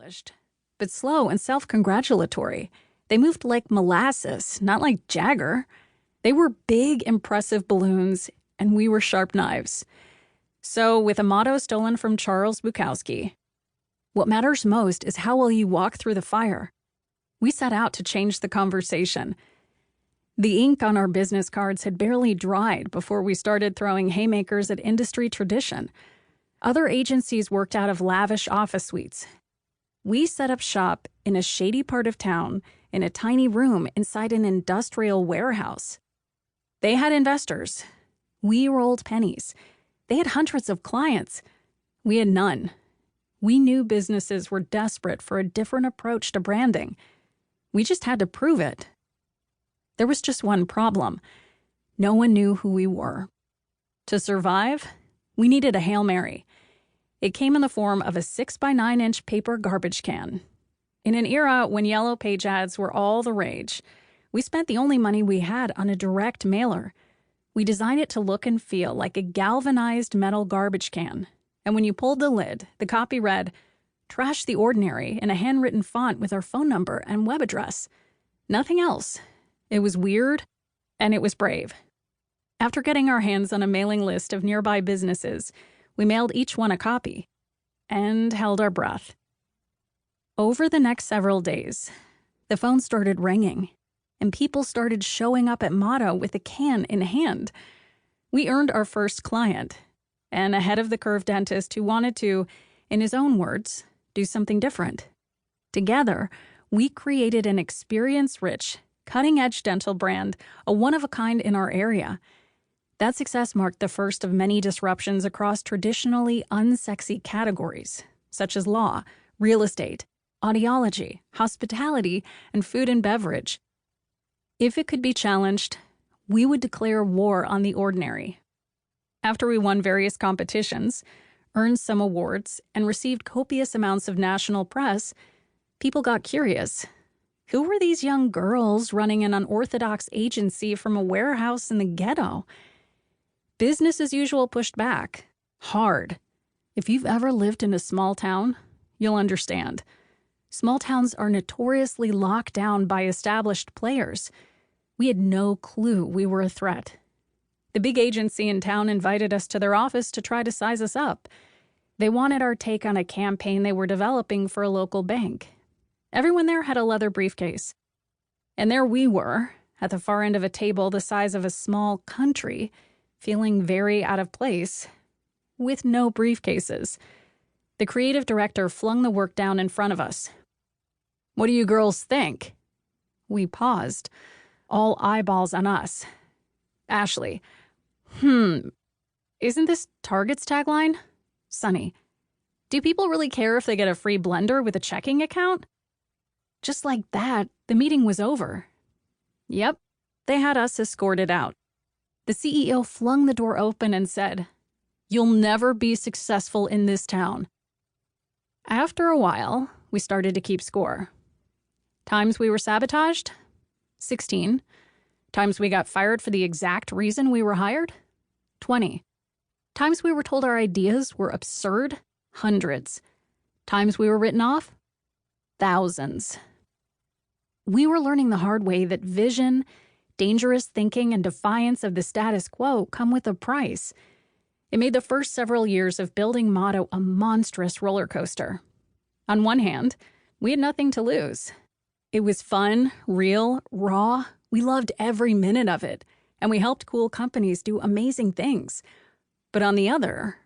sabotaged, but slow and self-congratulatory. They moved like molasses, not like Jagger. They were big, impressive balloons, and we were sharp knives. So, with a motto stolen from Charles Bukowski, what matters most is how well you walk through the fire. We set out to change the conversation. The ink on our business cards had barely dried before we started throwing haymakers at industry tradition. Other agencies worked out of lavish office suites. We set up shop in a shady part of town in a tiny room inside an industrial warehouse. They had investors. We rolled pennies. They had hundreds of clients. We had none. We knew businesses were desperate for a different approach to branding. We just had to prove it. There was just one problem. No one knew who we were. To survive, we needed a Hail Mary. It came in the form of a 6x9-inch paper garbage can. In an era when yellow page ads were all the rage, we spent the only money we had on a direct mailer. We designed it to look and feel like a galvanized metal garbage can. And when you pulled the lid, the copy read, "Trash the ordinary," in a handwritten font with our phone number and web address. Nothing else. It was weird, and it was brave. After getting our hands on a mailing list of nearby businesses, we mailed each one a copy and held our breath. Over the next several days, the phone started ringing, and people started showing up at Motto with a can in hand. We earned our first client, and ahead of the curve dentist who wanted to, in his own words, do something different. Together, we created an experience-rich, cutting-edge dental brand, a one-of-a-kind in our area. That success marked the first of many disruptions across traditionally unsexy categories, such as law, real estate, audiology, hospitality, and food and beverage. If it could be challenged, we would declare war on the ordinary. After we won various competitions, earned some awards, and received copious amounts of national press, people got curious. Who were these young girls running an unorthodox agency from a warehouse in the ghetto? Business as usual pushed back. Hard. If you've ever lived in a small town, you'll understand. Small towns are notoriously locked down by established players. We had no clue we were a threat. The big agency in town invited us to their office to try to size us up. They wanted our take on a campaign they were developing for a local bank. Everyone there had a leather briefcase. And there we were, at the far end of a table the size of a small country, feeling very out of place, with no briefcases. The creative director flung the work down in front of us. "What do you girls think?" We paused, all eyeballs on us. Ashleigh, isn't this Target's tagline? Sunny, do people really care if they get a free blender with a checking account? Just like that, the meeting was over. Yep, they had us escorted out. The CEO flung the door open and said, "You'll never be successful in this town." After a while, we started to keep score. Times we were sabotaged? 16. Times we got fired for the exact reason we were hired? 20. Times we were told our ideas were absurd? Hundreds. Times we were written off? Thousands. We were learning the hard way that vision, dangerous thinking, and defiance of the status quo come with a price. It made the first several years of building Motto a monstrous roller coaster. On one hand, we had nothing to lose. It was fun, real, raw. We loved every minute of it, and we helped cool companies do amazing things. But on the other,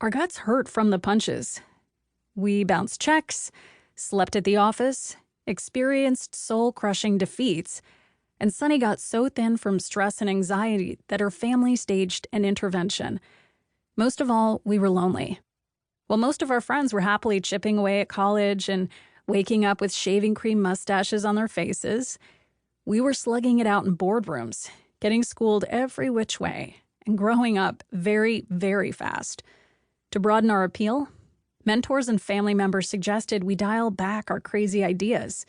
our guts hurt from the punches. We bounced checks, slept at the office, experienced soul-crushing defeats, and Sunny got so thin from stress and anxiety that her family staged an intervention. Most of all, we were lonely. While most of our friends were happily chipping away at college and waking up with shaving cream mustaches on their faces, we were slugging it out in boardrooms, getting schooled every which way, and growing up very, very fast. To broaden our appeal, mentors and family members suggested we dial back our crazy ideas,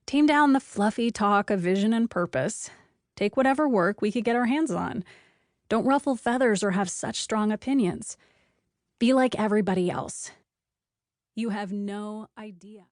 tame down the fluffy talk of vision and purpose, take whatever work we could get our hands on. Don't ruffle feathers or have such strong opinions. Be like everybody else. You have no idea.